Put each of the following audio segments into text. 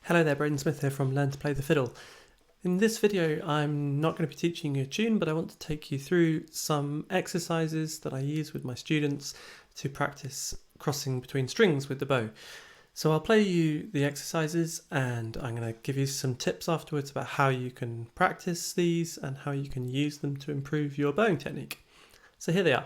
Hello there, Braden Smith here from Learn to Play the Fiddle. In this video I'm not going to be teaching you a tune, but I want to take you through some exercises that I use with my students to practice crossing between strings with the bow. So I'll play you the exercises and I'm going to give you some tips afterwards about how you can practice these and how you can use them to improve your bowing technique. So here they are.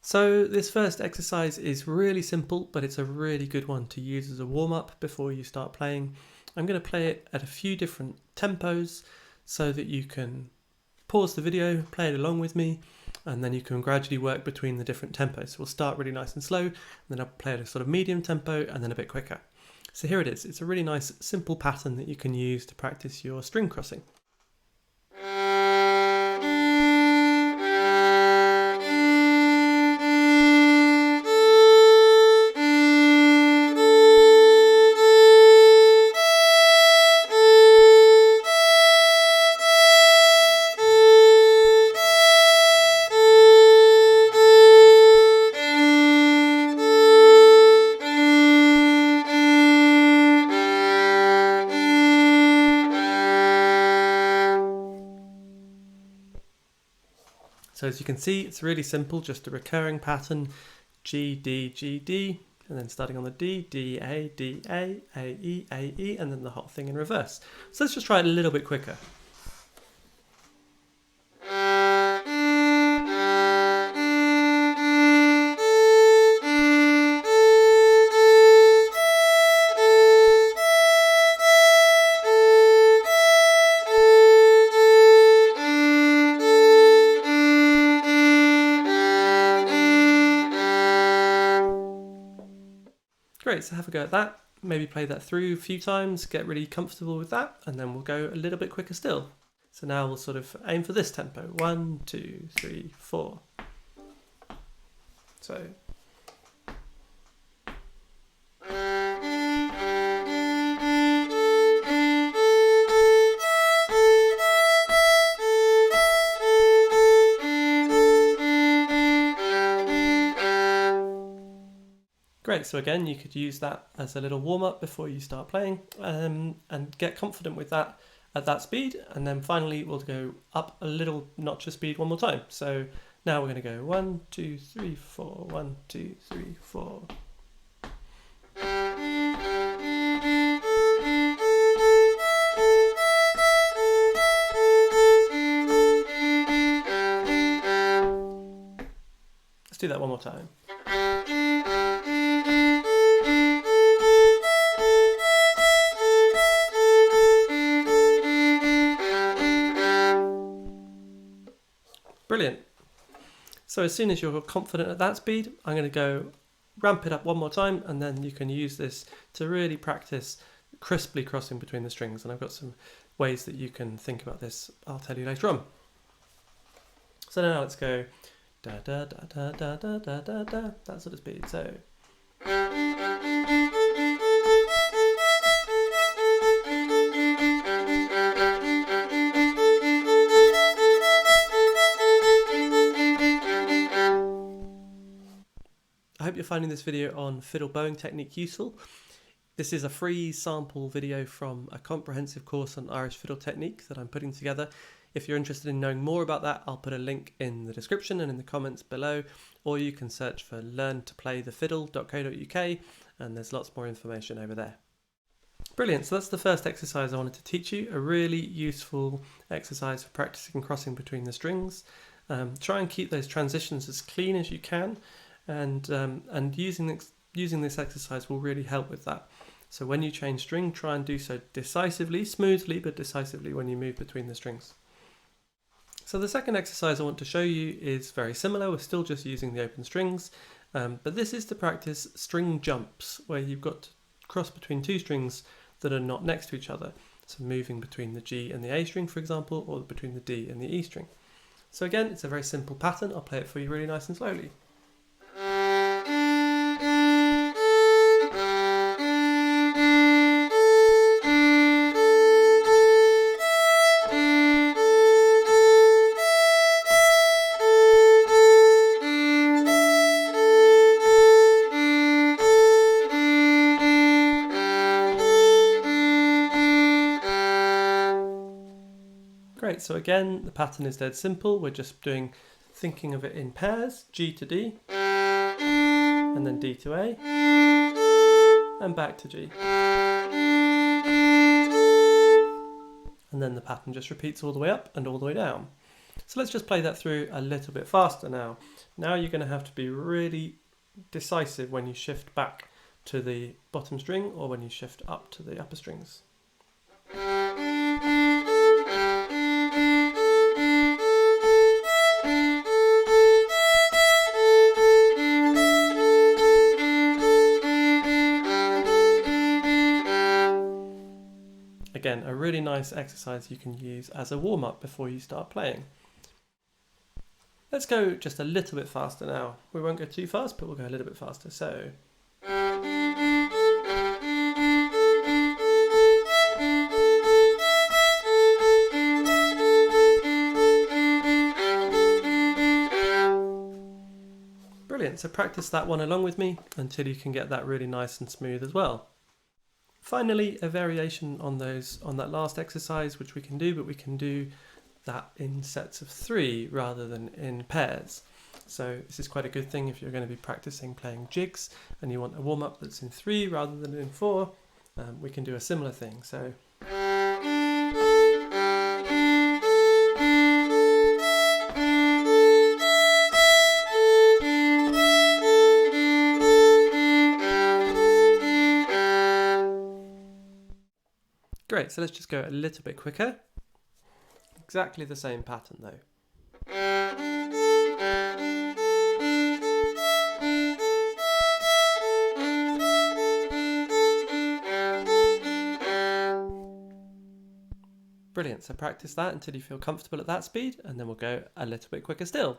So this first exercise is really simple, but it's a really good one to use as a warm-up before you start playing. I'm going to play it at a few different tempos so that you can pause the video, play it along with me, and then you can gradually work between the different tempos. So we'll start really nice and slow, and then I'll play at a sort of medium tempo and then a bit quicker. So here it is. It's a really nice simple pattern that you can use to practice your string crossing. So as you can see, it's really simple, just a recurring pattern, G, D, G, D, and then starting on the D, D, A, E, and then the whole thing in reverse. So let's just try it a little bit quicker. Great, so have a go at that. Maybe play that through a few times, get really comfortable with that, and then we'll go a little bit quicker still. So now we'll sort of aim for this tempo. 1, 2, 3, 4. So. Great, so again, you could use that as a little warm-up before you start playing and get confident with that at that speed. And then finally, we'll go up a little notch of speed one more time. So now we're going to go 1, 2, 3, 4, 1, 2, 3, 4. Let's do that one more time. Brilliant. So as soon as you're confident at that speed, I'm going to go ramp it up one more time, and then you can use this to really practice crisply crossing between the strings. And I've got some ways that you can think about this. I'll tell you later on. So now let's go da da da da da da da da da, that sort of speed. So. I hope you're finding this video on fiddle bowing technique useful. This is a free sample video from a comprehensive course on Irish fiddle technique that I'm putting together. If you're interested in knowing more about that, I'll put a link in the description and in the comments below, or you can search for learntoplaythefiddle.co.uk and there's lots more information over there. Brilliant, so that's the first exercise I wanted to teach you, a really useful exercise for practicing crossing between the strings. Try and keep those transitions as clean as you can. And using this exercise will really help with that. So when you change string, try and do so decisively, smoothly, but decisively when you move between the strings. So the second exercise I want to show you is very similar. We're still just using the open strings, but this is to practice string jumps, where you've got to cross between two strings that are not next to each other. So moving between the G and the A string, for example, or between the D and the E string. So again, it's a very simple pattern. I'll play it for you really nice and slowly. Great, so again, the pattern is dead simple. We're just thinking of it in pairs, G to D, and then D to A, and back to G. And then the pattern just repeats all the way up and all the way down. So let's just play that through a little bit faster now. Now you're going to have to be really decisive when you shift back to the bottom string or when you shift up to the upper strings. Again, a really nice exercise you can use as a warm-up before you start playing. Let's go just a little bit faster now. We won't go too fast, but we'll go a little bit faster. So. Brilliant, so practice that one along with me until you can get that really nice and smooth as well. Finally, a variation on that last exercise, which we can do, but we can do that in sets of 3 rather than in pairs. So this is quite a good thing if you're going to be practicing playing jigs and you want a warm-up that's in 3 rather than in 4. We can do a similar thing. So. Great, so let's just go a little bit quicker. Exactly the same pattern though. Brilliant, so practice that until you feel comfortable at that speed, and then we'll go a little bit quicker still.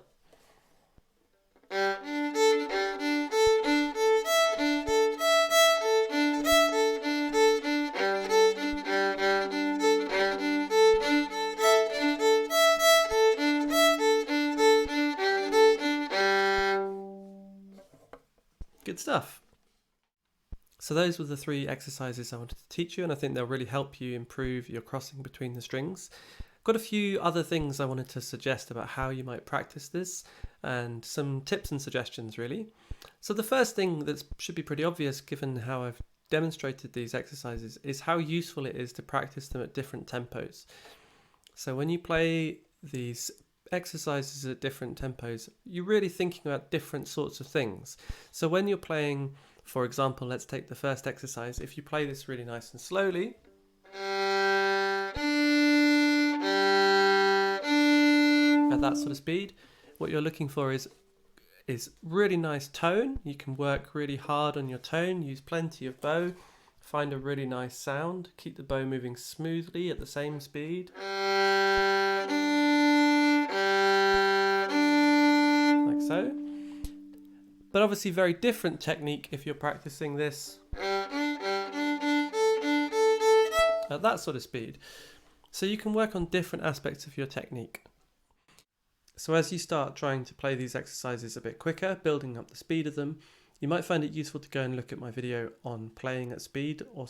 Good stuff. So those were the 3 exercises I wanted to teach you, and I think they'll really help you improve your crossing between the strings. Got a few other things I wanted to suggest about how you might practice this, and some tips and suggestions really. So the first thing that should be pretty obvious given how I've demonstrated these exercises is how useful it is to practice them at different tempos. So when you play these exercises at different tempos, you're really thinking about different sorts of things. So when you're playing, for example, let's take the first exercise. If you play this really nice and slowly, at that sort of speed, what you're looking for is really nice tone. You can work really hard on your tone, use plenty of bow, find a really nice sound, keep the bow moving smoothly at the same speed. Like so. But obviously very different technique if you're practicing this at that sort of speed. So you can work on different aspects of your technique. So as you start trying to play these exercises a bit quicker, building up the speed of them, you might find it useful to go and look at my video on playing at speed or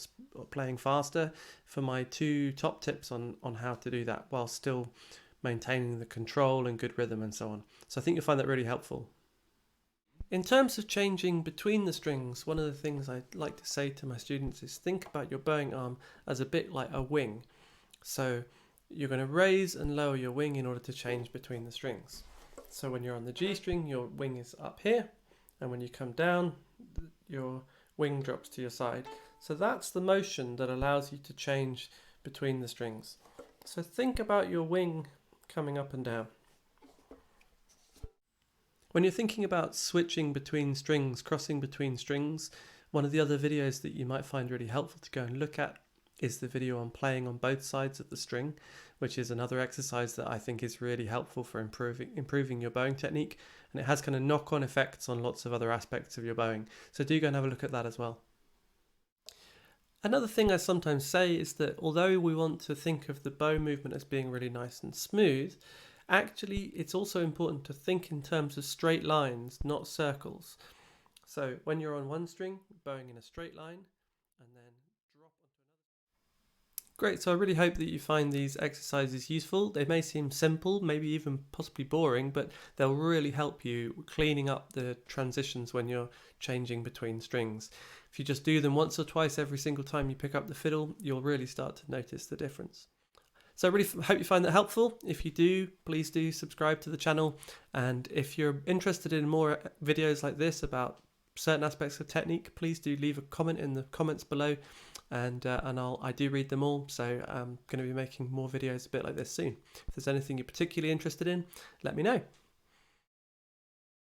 playing faster for my 2 top tips on how to do that while still maintaining the control and good rhythm and so on. So I think you'll find that really helpful. In terms of changing between the strings, one of the things I like to say to my students is think about your bowing arm as a bit like a wing. So you're going to raise and lower your wing in order to change between the strings. So when you're on the G string, your wing is up here, and when you come down, your wing drops to your side. So that's the motion that allows you to change between the strings. So think about your wing coming up and down. When you're thinking about switching between strings, crossing between strings, one of the other videos that you might find really helpful to go and look at is the video on playing on both sides of the string, which is another exercise that I think is really helpful for improving your bowing technique, and it has kind of knock-on effects on lots of other aspects of your bowing. So do go and have a look at that as well. Another thing I sometimes say is that although we want to think of the bow movement as being really nice and smooth, actually it's also important to think in terms of straight lines, not circles. So when you're on one string, bowing in a straight line, and then drop onto another. Great, so I really hope that you find these exercises useful. They may seem simple, maybe even possibly boring, but they'll really help you cleaning up the transitions when you're changing between strings. If you just do them once or twice every single time you pick up the fiddle, you'll really start to notice the difference. So I really hope you find that helpful. If you do, please do subscribe to the channel. And if you're interested in more videos like this about certain aspects of technique, please do leave a comment in the comments below, and I do read them all, so I'm going to be making more videos a bit like this soon. If there's anything you're particularly interested in, let me know.